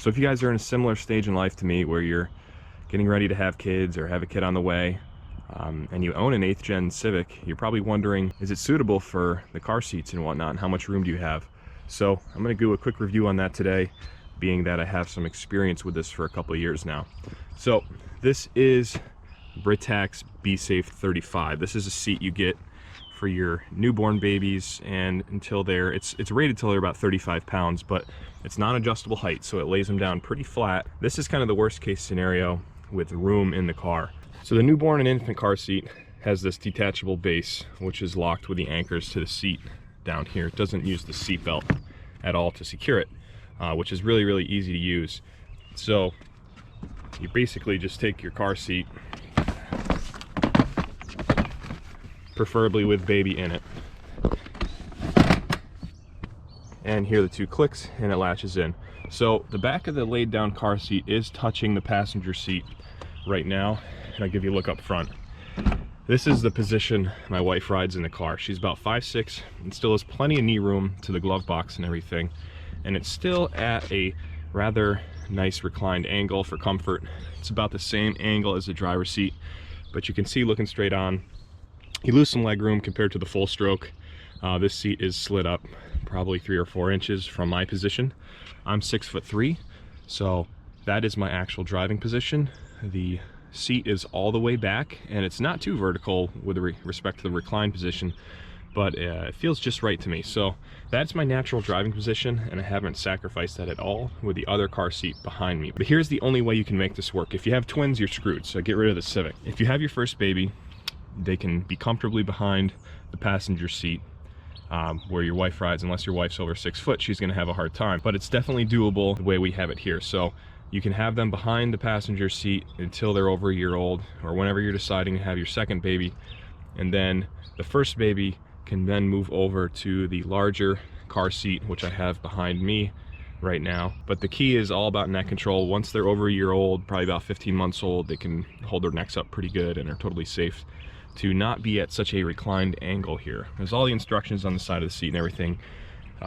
So if you guys are in a similar stage in life to me where you're getting ready to have kids or have a kid on the way, and you own an 8th gen Civic, you're probably wondering, is it suitable for the car seats and whatnot, and how much room do you have? So I'm going to do a quick review on that today, being that I have some experience with this for a couple of years now. So this is Britax BeSafe 35. This is a seat you get for your newborn babies, and until they're, it's rated till they're about 35 pounds, but it's non-adjustable height, so it lays them down pretty flat. This is kind of the worst case scenario with room in the car. So the newborn and infant car seat has this detachable base, which is locked with the anchors to the seat down here. It doesn't use the seat belt at all to secure it, which is really, really easy to use. So you basically just take your car seat, preferably with baby in it, and hear the two clicks and it latches in. So the back of the laid down car seat is touching the passenger seat right now, and I'll give you a look up front. This is the position my wife rides in the car. She's about 5'6" and still has plenty of knee room to the glove box and everything, and it's still at a rather nice reclined angle for comfort. It's about the same angle as the driver's seat, but you can see, looking straight on, you lose some leg room compared to the full stroke. This seat is slid up probably 3 or 4 inches from my position. I'm 6'3", so that is my actual driving position. The seat is all the way back, and it's not too vertical with respect to the recline position, but it feels just right to me. So that's my natural driving position, and I haven't sacrificed that at all with the other car seat behind me. But here's the only way you can make this work. If you have twins, you're screwed, so get rid of the Civic. If you have your first baby, they can be comfortably behind the passenger seat where your wife rides. Unless your wife's over 6 foot, she's going to have a hard time, but it's definitely doable the way we have it here. So you can have them behind the passenger seat until they're over a year old, or whenever you're deciding to have your second baby, and then the first baby can then move over to the larger car seat, which I have behind me right now. But the key is all about neck control. Once they're over a year old, probably about 15 months old, they can hold their necks up pretty good and are totally safe to not be at such a reclined angle here. There's all the instructions on the side of the seat and everything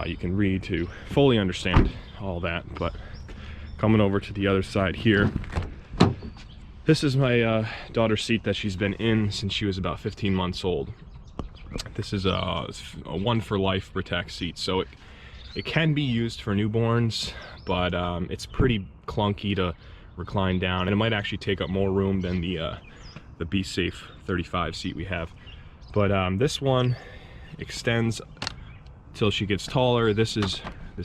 you can read to fully understand all that. But coming over to the other side here, this is my daughter's seat that she's been in since she was about 15 months old. This is a one for life Britax seat, so it can be used for newborns, but it's pretty clunky to recline down, and it might actually take up more room than the BeSafe 35 seat we have. But this one extends till she gets taller. This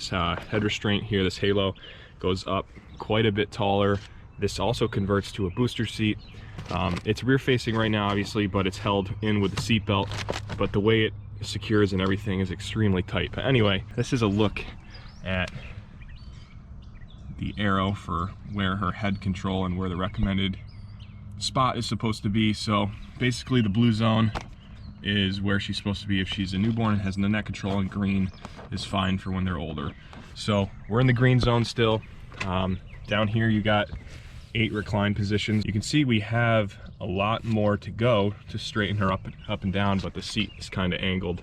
head restraint here, this halo, goes up quite a bit taller. This also converts to a booster seat. It's rear facing right now, obviously, but it's held in with the seat belt, but the way it secures and everything is extremely tight. But anyway, this is a look at the arrow for where her head control and where the recommended spot is supposed to be. So basically the blue zone is where she's supposed to be if she's a newborn and has the neck control, and green is fine for when they're older. So we're in the green zone still. Down here you got 8 recline positions. You can see we have a lot more to go to straighten her up and down, but the seat is kind of angled,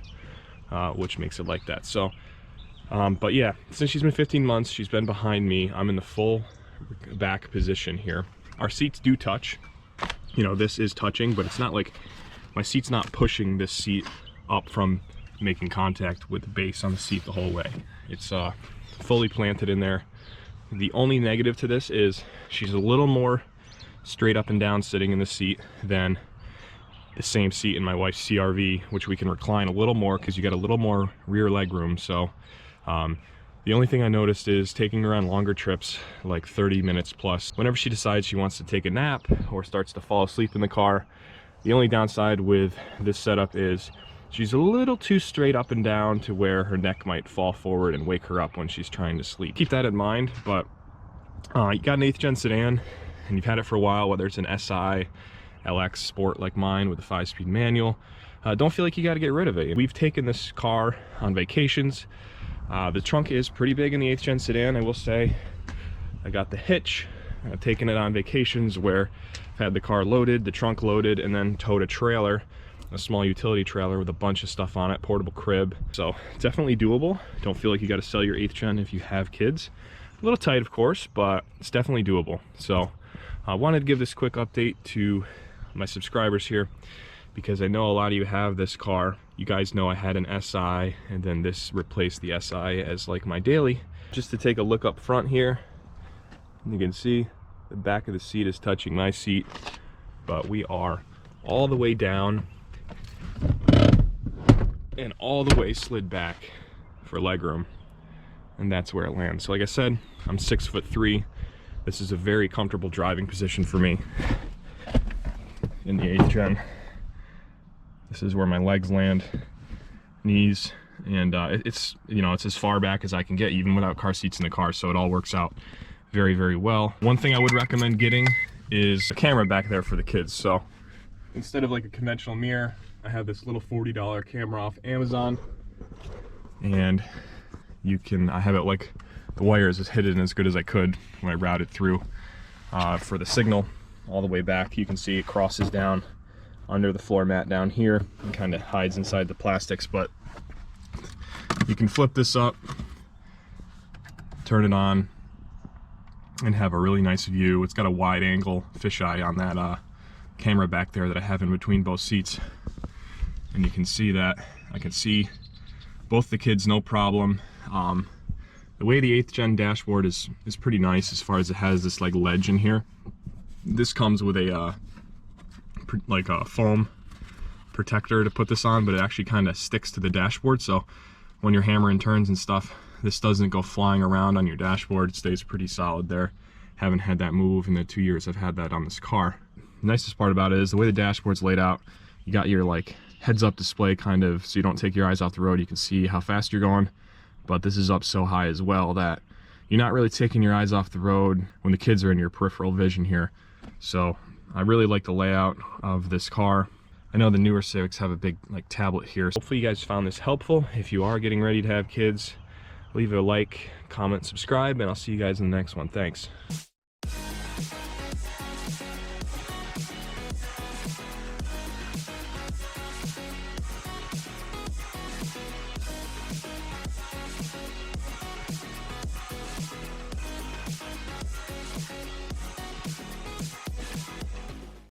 which makes it like that. So but yeah, since she's been 15 months, she's been behind me. I'm in the full back position here. Our seats do touch. You know, this is touching, but it's not like my seat's not pushing this seat up from making contact with the base on the seat the whole way. It's fully planted in there. The only negative to this is she's a little more straight up and down sitting in the seat than the same seat in my wife's CRV, which we can recline a little more because you got a little more rear leg room. So the only thing I noticed is taking her on longer trips, like 30 minutes plus, whenever she decides she wants to take a nap or starts to fall asleep in the car, the only downside with this setup is she's a little too straight up and down to where her neck might fall forward and wake her up when she's trying to sleep. Keep that in mind. But you got an 8th gen sedan and you've had it for a while, whether it's an SI, LX Sport like mine with a 5-speed manual, don't feel like you got to get rid of it. We've taken this car on vacations. The trunk is pretty big in the 8th gen sedan, I will say. I got the hitch. I've taken it on vacations where I've had the car loaded, the trunk loaded, and then towed a trailer, a small utility trailer with a bunch of stuff on it, portable crib. So definitely doable. Don't feel like you got to sell your 8th gen if you have kids. A little tight, of course, but it's definitely doable. So I wanted to give this quick update to my subscribers here, because I know a lot of you have this car. You guys know I had an SI, and then this replaced the SI as like my daily. Just to take a look up front here, you can see the back of the seat is touching my seat, but we are all the way down and all the way slid back for legroom, and that's where it lands. So like I said, I'm 6'3". This is a very comfortable driving position for me in the 8th gen. This is where my legs land, knees, and it's, you know, it's as far back as I can get even without car seats in the car, so it all works out very, very well. One thing I would recommend getting is a camera back there for the kids. So instead of like a conventional mirror, I have this little $40 camera off Amazon, and you can, I have it like the wires is hidden as good as I could when I routed through for the signal all the way back. You can see it crosses down under the floor mat down here and kind of hides inside the plastics, but you can flip this up, turn it on, and have a really nice view. It's got a wide angle fisheye on that camera back there that I have in between both seats, and you can see that I can see both the kids no problem. The way the 8th gen dashboard is pretty nice as far as it has this like ledge in here. This comes with a like a foam protector to put this on, but it actually kind of sticks to the dashboard, so when you're hammering turns and stuff, this doesn't go flying around on your dashboard. It stays pretty solid there. Haven't had that move in the 2 years I've had that on this car. The nicest part about it is the way the dashboard's laid out. You got your like heads up display kind of, so you don't take your eyes off the road. You can see how fast you're going, but this is up so high as well that you're not really taking your eyes off the road when the kids are in your peripheral vision here. So I really like the layout of this car. I know the newer Civics have a big like tablet here. Hopefully you guys found this helpful. If you are getting ready to have kids, leave a like, comment, subscribe, and I'll see you guys in the next one. Thanks.